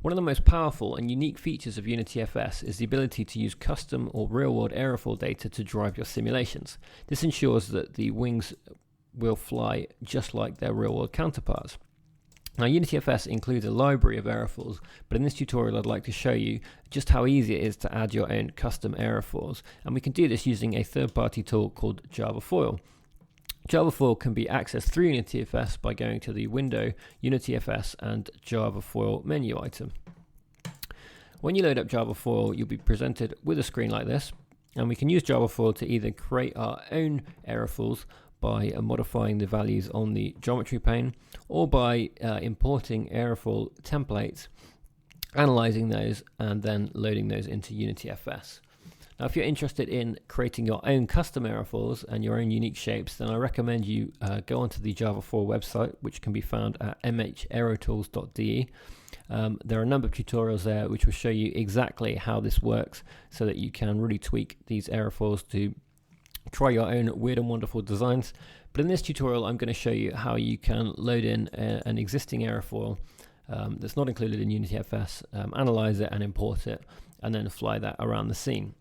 One of the most powerful and unique features of UnityFS is the ability to use custom or real-world aerofoil data to drive your simulations. This ensures that the wings will fly just like their real-world counterparts. Now, UnityFS includes a library of aerofoils, but in this tutorial I'd like to show you just how easy it is to add your own custom aerofoils, and we can do this using a third-party tool called Javafoil. Javafoil can be accessed through UnityFS by going to the Window, UnityFS and Javafoil menu item. When you load up Javafoil, you'll be presented with a screen like this, and we can use Javafoil to either create our own aerofoils by modifying the values on the geometry pane, or by importing aerofoil templates, analyzing those, and then loading those into UnityFS. Now, if you're interested in creating your own custom aerofoils and your own unique shapes, then I recommend you go onto the Javafoil website, which can be found at mhaerotools.de. There are a number of tutorials there which will show you exactly how this works so that you can really tweak these aerofoils to try your own weird and wonderful designs. But in this tutorial, I'm going to show you how you can load in an existing aerofoil that's not included in UnityFS, analyze it and import it, and then fly that around the scene.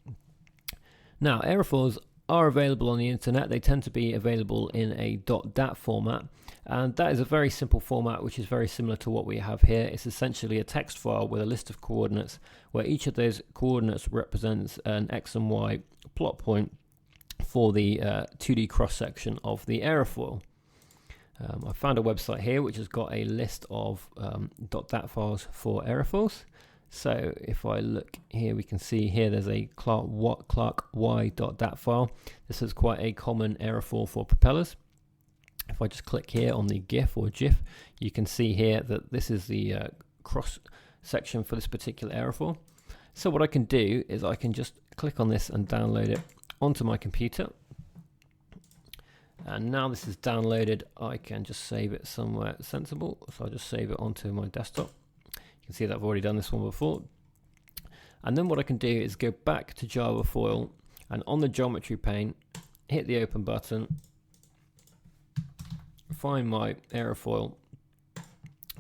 Now, aerofoils are available on the internet. They tend to be available in a .dat format, and that is a very simple format which is very similar to what we have here. It's essentially a text file with a list of coordinates where each of those coordinates represents an X and Y plot point for the 2D cross-section of the aerofoil. I found a website here which has got a list of .dat files for aerofoils. So if I look here, we can see here there's a Clark Y.dat file. This is quite a common aerofoil for propellers. If I just click here on the GIF or GIF, you can see here that this is the cross section for this particular aerofoil. So what I can do is I can just click on this and download it onto my computer. And now this is downloaded, I can just save it somewhere sensible. So I'll just save it onto my desktop. You can see that I've already done this one before. And then what I can do is go back to Javafoil, and on the geometry pane, hit the open button, find my aerofoil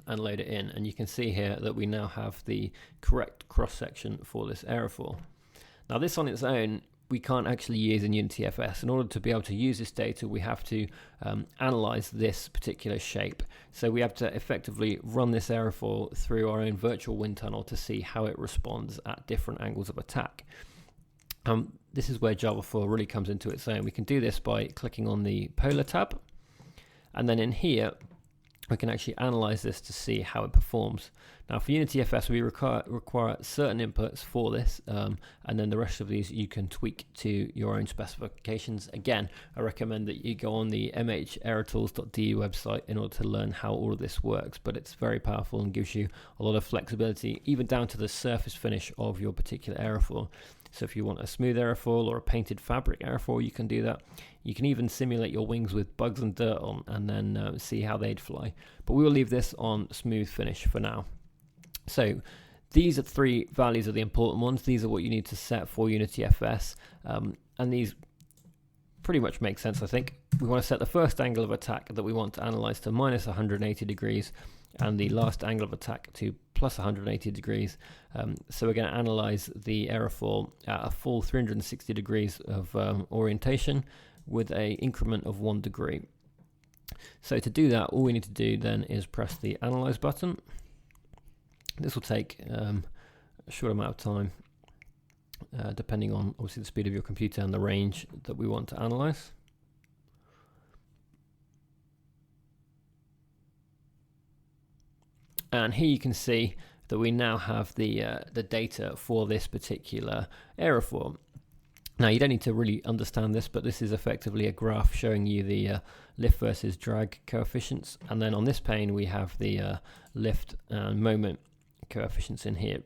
and load it in. And you can see here that we now have the correct cross section for this aerofoil. Now, this on its own we can't actually use in UnityFS. In order to be able to use this data, we have to analyze this particular shape. So we have to effectively run this aerofoil through our own virtual wind tunnel to see how it responds at different angles of attack. This is where Javafoil really comes into its own. We can do this by clicking on the Polar tab, and then in here we can actually analyze this to see how it performs. Now, for UnityFS, we require certain inputs for this, and then the rest of these you can tweak to your own specifications. Again, I recommend that you go on the mhaerotools.de website in order to learn how all of this works, but it's very powerful and gives you a lot of flexibility, even down to the surface finish of your particular aerofoil. So if you want a smooth aerofoil or a painted fabric aerofoil, you can do that. You can even simulate your wings with bugs and dirt on, and then see how they'd fly. But we will leave this on smooth finish for now. So these are three values are the important ones. These are what you need to set for UnityFS, and these pretty much make sense, I think. We want to set the first angle of attack that we want to analyze to minus 180 degrees, and the last angle of attack to plus 180 degrees. So we're going to analyze the aerofoil at a full 360 degrees of orientation with an increment of 1 degree. So to do that, all we need to do then is press the Analyze button. This will take a short amount of time, depending on obviously the speed of your computer and the range that we want to analyze. And here you can see that we now have the data for this particular aerofoil. Now, you don't need to really understand this, but this is effectively a graph showing you the lift versus drag coefficients. And then on this pane, we have the lift and moment coefficients in here.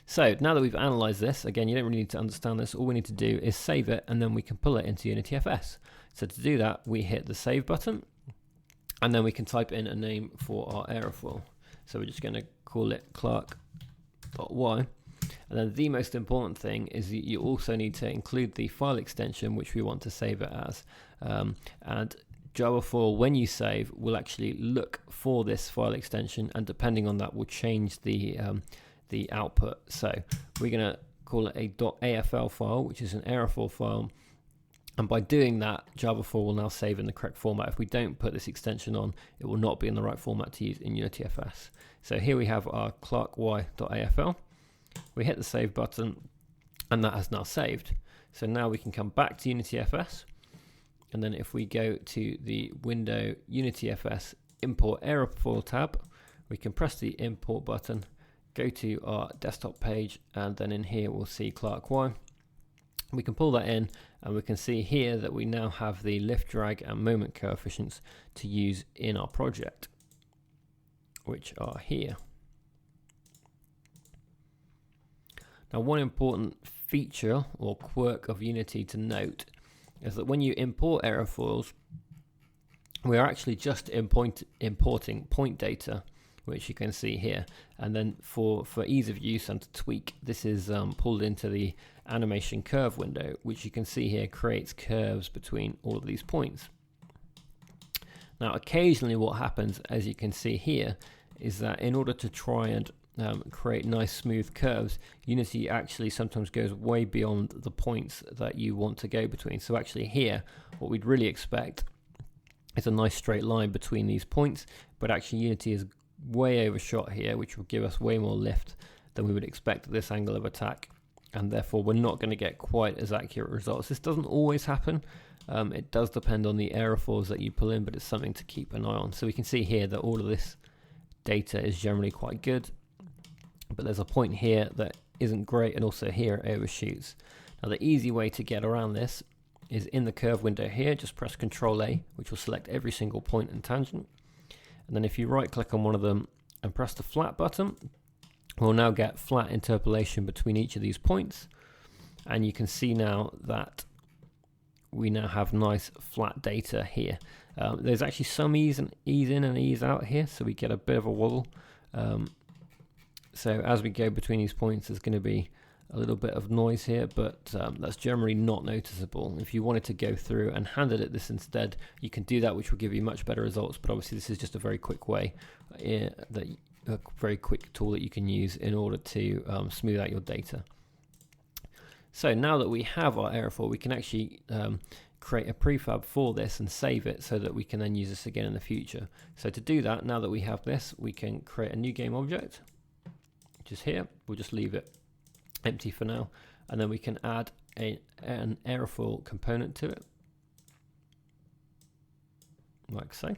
So now that we've analyzed this, again, you don't really need to understand this. All we need to do is save it, and then we can pull it into UnityFS. So to do that, we hit the save button, and then we can type in a name for our aerofoil. So we're just going to call it Clark.y. And then the most important thing is you also need to include the file extension which we want to save it as. And Javafoil, when you save, will actually look for this file extension, and depending on that will change the output. So we're going to call it a .afl file, which is an Aerofoil file, and by doing that, Javafoil will now save in the correct format. If we don't put this extension on, it will not be in the right format to use in UnityFS. So here we have our clarky.afl. We hit the save button, and that has now saved. So now we can come back to UnityFS, and then if we go to the window UnityFS import Aerofoil tab, we can press the import button, go to our desktop page, and then in here we'll see clarky. We can pull that in, and we can see here that we now have the lift, drag, and moment coefficients to use in our project, which are here. Now, one important feature or quirk of Unity to note is that when you import Aerofoils, we are actually just importing point data, which you can see here, and then for ease of use and to tweak, this is pulled into the animation curve window, which you can see here creates curves between all of these points. Now occasionally what happens, as you can see here, is that in order to try and create nice smooth curves, Unity actually sometimes goes way beyond the points that you want to go between. So actually here, what we'd really expect is a nice straight line between these points, but actually Unity is way overshot here, which will give us way more lift than we would expect at this angle of attack, and therefore we're not going to get quite as accurate results. This doesn't always happen. It does depend on the Aerofoils that you pull in, but it's something to keep an eye on. So we can see here that all of this data is generally quite good, but there's a point here that isn't great, and also here it overshoots. Now the easy way to get around this is in the curve window here, just press Ctrl A, which will select every single point and tangent. And then if you right click on one of them and press the flat button, we'll now get flat interpolation between each of these points. And you can see now that we now have nice flat data here. There's actually some ease in and ease out here, so we get a bit of a wobble. So as we go between these points, there's going to be a little bit of noise here, but that's generally not noticeable. If you wanted to go through and hand edit this instead, you can do that, which will give you much better results. But obviously this is just a very quick way, a very quick tool that you can use in order to smooth out your data. So now that we have our Aerofoil, we can actually create a prefab for this and save it so that we can then use this again in the future. So to do that, now that we have this, we can create a new game object, which is here. We'll just leave it empty for now, and then we can add an Aerofoil component to it, like so.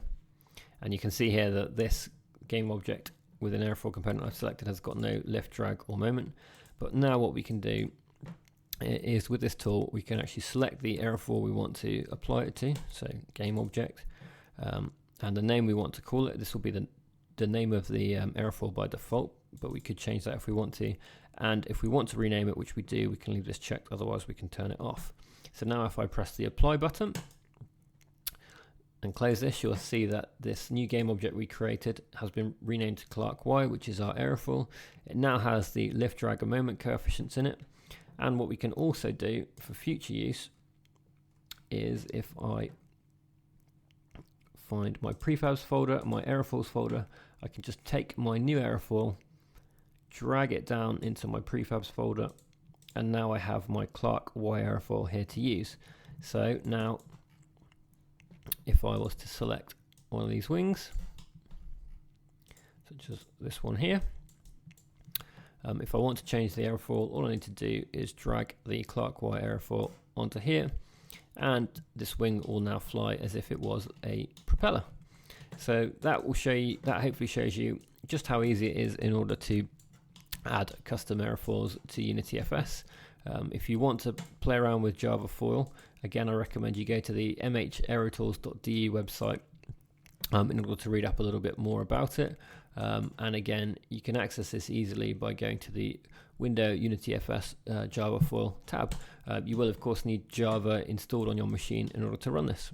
And you can see here that this game object with an Aerofoil component I've selected has got no lift, drag, or moment. But now what we can do is with this tool, we can actually select the Aerofoil we want to apply it to, so game object, and the name we want to call it. This will be the name of the Aerofoil by default, but we could change that if we want to. And if we want to rename it, which we do, we can leave this checked, otherwise we can turn it off. So now if I press the apply button and close this, you'll see that this new game object we created has been renamed to clarky, which is our Aerofoil. It now has the lift, drag, and moment coefficients in it. And what we can also do for future use is if I find my prefabs folder and my Aerofoils folder, I can just take my new Aerofoil, drag it down into my prefabs folder, and now I have my clarky Aerofoil here to use. So now if I was to select one of these wings, such as this one here, if I want to change the Aerofoil, all I need to do is drag the clarky Aerofoil onto here, and this wing will now fly as if it was a propeller. So that will show you, that hopefully shows you just how easy it is in order to add custom Aerofoils to UnityFS. If you want to play around with Javafoil, again I recommend you go to the mhaerotools.de website in order to read up a little bit more about it. And again, you can access this easily by going to the window UnityFS Javafoil tab. You will of course need Java installed on your machine in order to run this.